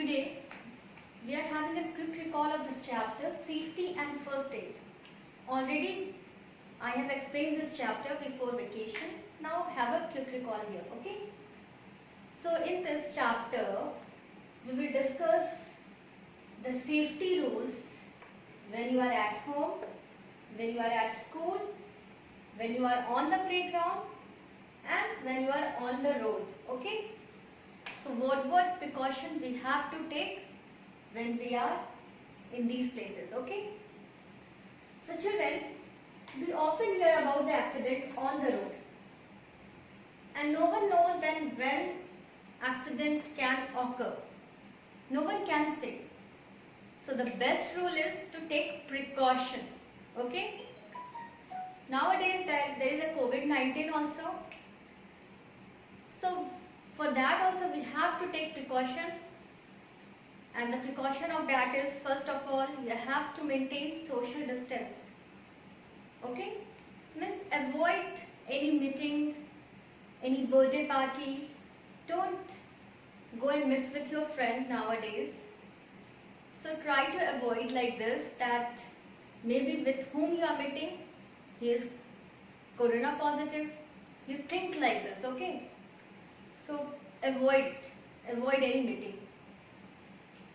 Today we are having a quick recall of this chapter, Safety and First Aid. Already I have explained this chapter before vacation. Now have a quick recall here, okay? So in this chapter we will discuss the safety rules when you are at home, when you are at school, when you are on the playground and when you are on the road, okay? So what precaution we have to take when we are in these places, okay? So children, we often hear about the accident on the road and no one knows then when accident can occur. No one can say. So the best rule is to take precaution, okay? Nowadays there is a COVID-19 also. So for that also we have to take precaution, and the precaution of that is, first of all, you have to maintain social distance, okay? Means avoid any meeting, any birthday party. Don't go and mix with your friend nowadays. So try to avoid like this, that maybe with whom you are meeting, he is corona positive. You think like this, okay? So avoid any meeting.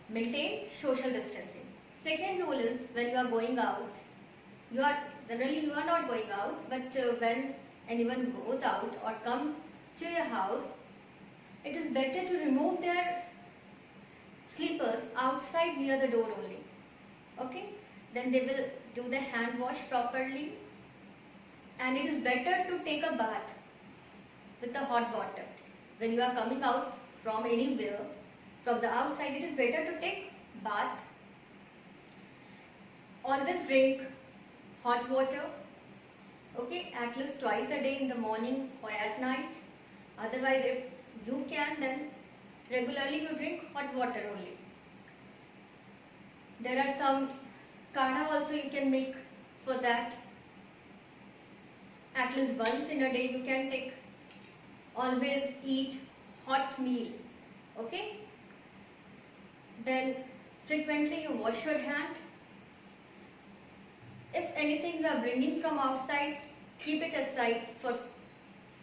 Maintain social distancing. Second rule is, when you are going out, generally you are not going out, but when anyone goes out or come to your house, it is better to remove their slippers outside near the door only, okay? Then they will do the hand wash properly, and it is better to take a bath with the hot water. When you are coming out from anywhere, from the outside, it is better to take bath. Always drink hot water, okay, at least twice a day, in the morning or at night. Otherwise, if you can, then regularly you drink hot water only. There are some kadha also you can make for that. At least once in a day you can take. Always eat hot meal, okay? Then frequently you wash your hand. If anything you are bringing from outside, keep it aside for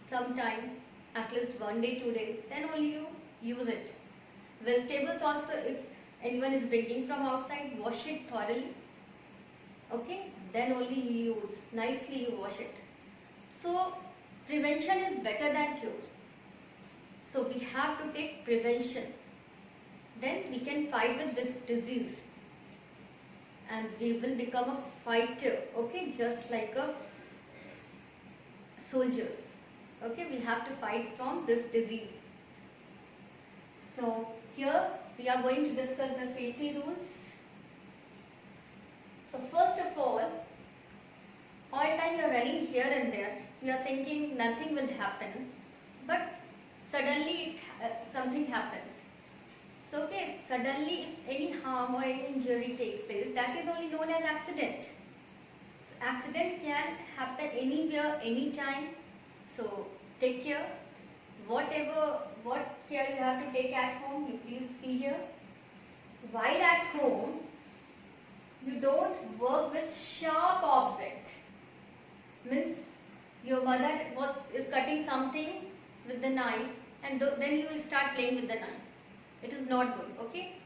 some time, at least 1 day, 2 days, then only you use it. Vegetables also, if anyone is bringing from outside, wash it thoroughly, okay? Then only you use, nicely you wash it. So prevention is better than cure. So we have to take prevention. Then we can fight with this disease. And we will become a fighter, okay? Just like a soldiers. Okay, we have to fight from this disease. So here we are going to discuss the safety rules. So first of all time you are running here and there, you are thinking nothing will happen, but suddenly something happens. So okay, suddenly if any harm or any injury takes place, that is only known as accident. So accident can happen anywhere, anytime. So take care. What care you have to take at home, you please see here. While at home, you don't work with sharp object. Means your mother is cutting something with the knife, and then you start playing with the knife. It is not good, okay?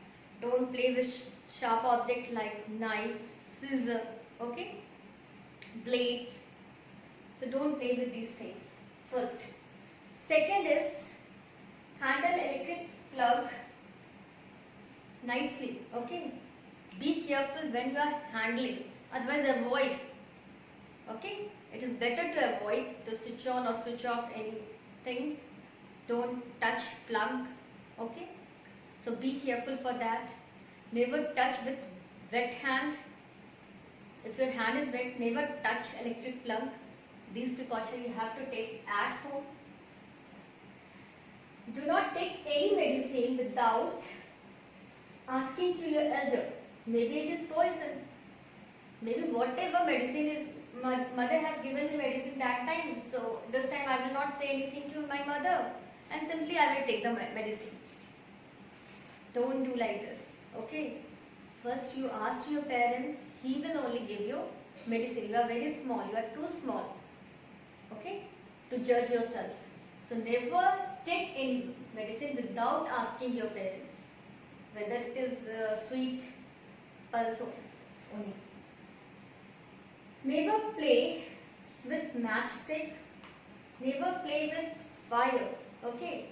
Don't play with sharp object like knife, scissor, okay? Blades. So don't play with these things. First. Second is, handle electric plug nicely, okay? Be careful when you are handling, otherwise avoid, okay? It is better to avoid to switch on or switch off any things. Don't touch plug, okay? So be careful for that. Never touch with wet hand. If your hand is wet, never touch electric plug. These precautions you have to take at home. Do not take any medicine without asking to your elder. Maybe it is poison. Maybe whatever medicine is, mother has given me medicine that time, so this time I will not say anything to my mother and simply I will take the medicine. Don't do like this. Okay. First you ask your parents. He will only give you medicine. You are very small. You are too small. Okay. To judge yourself. So never take any medicine without asking your parents. Whether it is sweet, pulse only. Never play with matchstick. Never play with fire. Okay.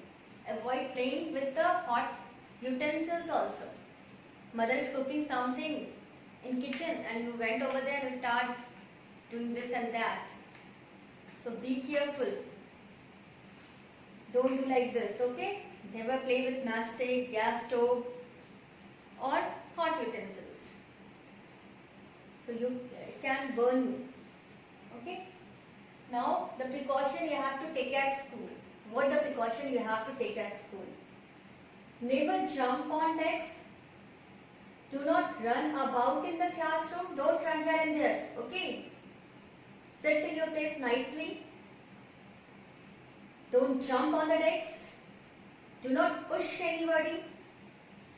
Avoid playing with the hot utensils also. Mother is cooking something in kitchen and you went over there and start doing this and that. So be careful. Don't do like this, okay? Never play with matchstick, gas stove or hot utensils. So it can burn you. Okay? Now the precaution you have to take at school. What the precaution you have to take at school? Never jump on desks. Do not run about in the classroom. Don't run here and there. Okay? Sit in your place nicely. Don't jump on the desks. Do not push anybody.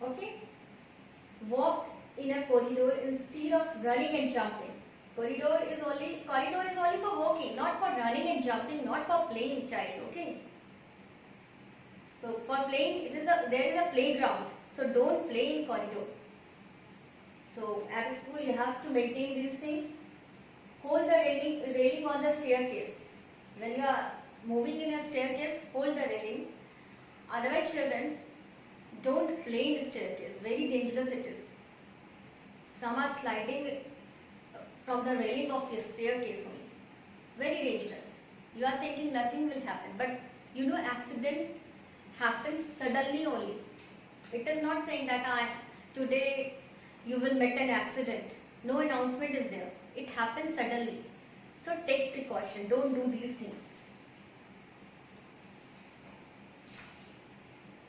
Okay? Walk in a corridor instead of running and jumping. Corridor is only for walking, not for running and jumping, not for playing, child. Okay? So for playing, there is a playground. So don't play in corridor. So at school you have to maintain these things. Hold the railing on the staircase. When you are moving in a staircase, hold the railing. Otherwise, children, don't play in the staircase. Very dangerous it is. Some are sliding from the railing of your staircase only. Very dangerous. You are thinking nothing will happen, but you know accident happens suddenly only. It is not saying that today you will meet an accident. No announcement is there. It happens suddenly. So take precaution. Don't do these things.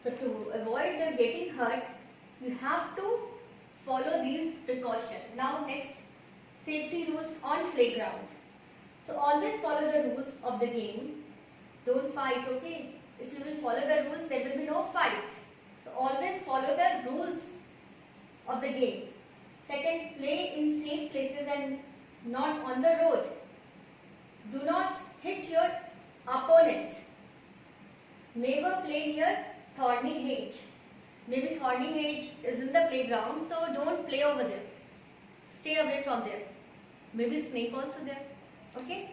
So to avoid getting hurt, you have to follow these precautions. Now next, safety rules on playground. So always follow the rules of the game. Don't fight, okay? If you will follow the rules, there will be no fight. So always follow the rules of the game. Second, play in safe places and not on the road. Do not hit your opponent. Never play near thorny hedge. Maybe thorny hedge is in the playground, so don't play over there. Stay away from there. Maybe snake also there. Okay?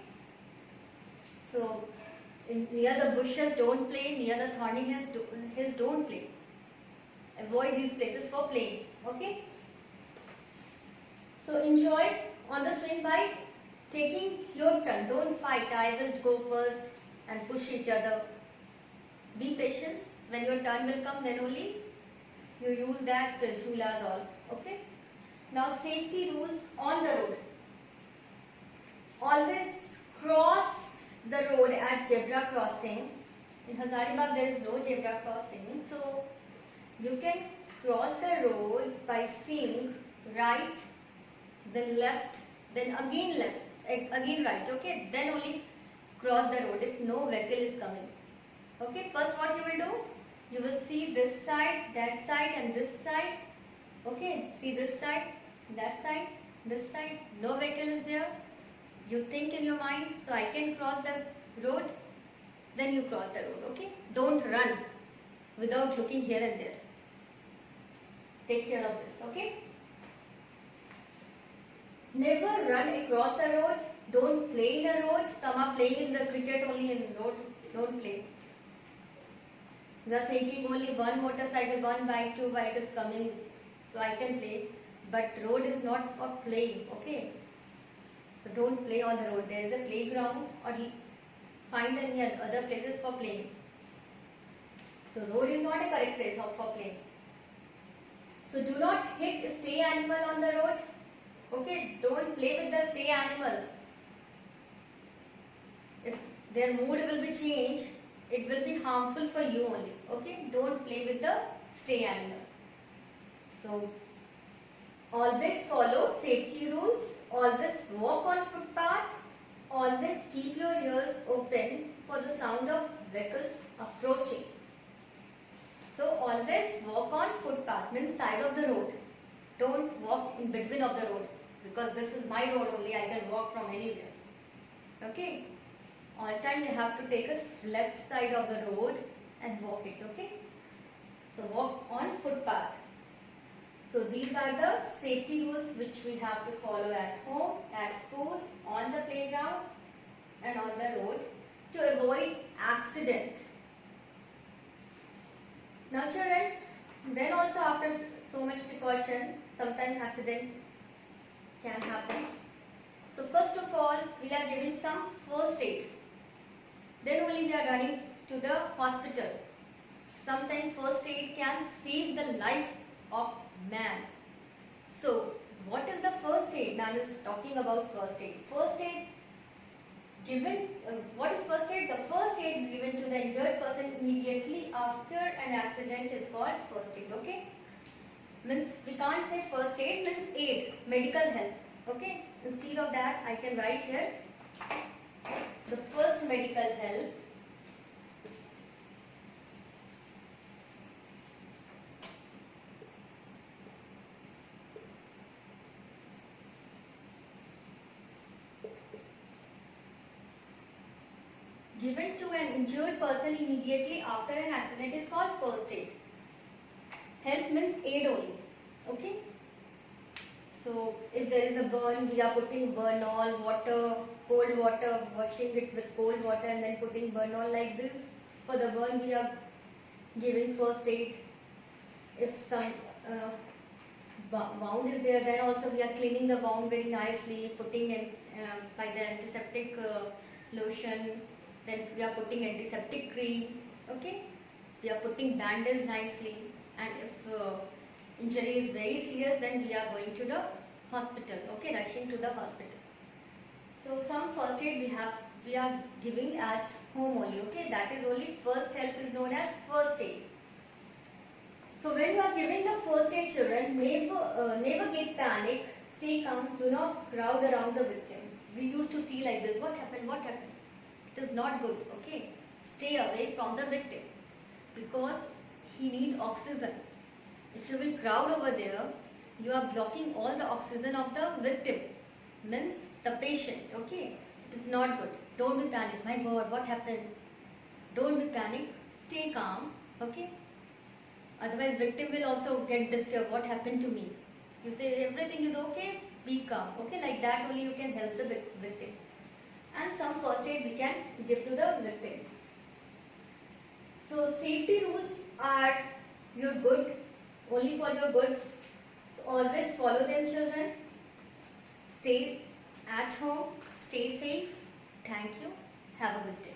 So near the bushes don't play, near the thorny hedge don't play. Avoid these places for playing. Okay? So enjoy on the swing by taking your turn. Don't fight. I will go first and push each other. Be patient. When your turn will come, then only you use that chulas all. Okay? Now safety rules on the road. Always cross the road at zebra crossing. In Hazaribagh there is no zebra crossing. So you can cross the road by seeing right, then left, then again left, again right. Okay? Then only cross the road if no vehicle is coming. Okay? First what you will do? You will see this side, that side and this side. Okay? See this side, that side, this side. No vehicle is there. You think in your mind, so I can cross the road. Then you cross the road. Okay? Don't run without looking here and there. Take care of this. Okay? Never run across a road. Don't play in a road. Some are playing in the cricket only in road. Don't play. They are thinking only one motorcycle, one bike, two bike is coming, so I can play. But road is not for playing. Okay? So don't play on the road. There is a playground or find any other places for playing. So road is not a correct place for playing. So do not hit stray animal on the road. Okay, don't play with the stray animal. If their mood will be changed, it will be harmful for you only. Okay, don't play with the stray animal. So always follow safety rules. Always walk on footpath. Always keep your ears open for the sound of vehicles approaching. So always walk on footpath, means side of the road. Don't walk in between of the road, because this is my road only, I can walk from anywhere. Okay? All time you have to take a left side of the road and walk it. Okay? So walk on footpath. So these are the safety rules which we have to follow at home, at school, on the playground and on the road to avoid accident. Now children, then also after so much precaution, sometimes accident can happen. So first of all, we are giving some first aid. Then only we are running to the hospital. Sometimes first aid can save the life of man. So what is the first aid? Man is talking about first aid. First aid given, what is first aid? The first aid is given to the injured person immediately after an accident is called first aid. Okay? Means we can't say first aid, means aid, medical help. Okay? Instead of that, I can write here the first medical help. Given to an injured person immediately after an accident is called first aid. Help means aid only. Okay? So if there is a burn, we are putting Burnol, water, cold water, washing it with cold water and then putting Burnol like this. For the burn we are giving first aid. If some wound is there, then also we are cleaning the wound very nicely, putting in by the antiseptic lotion. Then we are putting antiseptic cream. Okay? We are putting bandage nicely. And if injury is very serious, then we are going to the hospital. Okay, rushing to the hospital. So some first aid we are giving at home only. Okay, that is only first help is known as first aid. So when you are giving the first aid, children, never get panic. Stay calm. Do not crowd around the victim. We used to see like this. What happened? What happened? It is not good. Okay, stay away from the victim because he needs oxygen. If you will crowd over there, you are blocking all the oxygen of the victim, means the patient. Okay, it is not good. Don't be panic. My God, what happened? Don't be panic. Stay calm. Okay. Otherwise, victim will also get disturbed. What happened to me? You say everything is okay. Be calm. Okay, like that only you can help the victim. And some first aid we can give to the victim. So safety rules are your good, only for your good. So always follow them, children. Stay at home, stay safe. Thank you. Have a good day.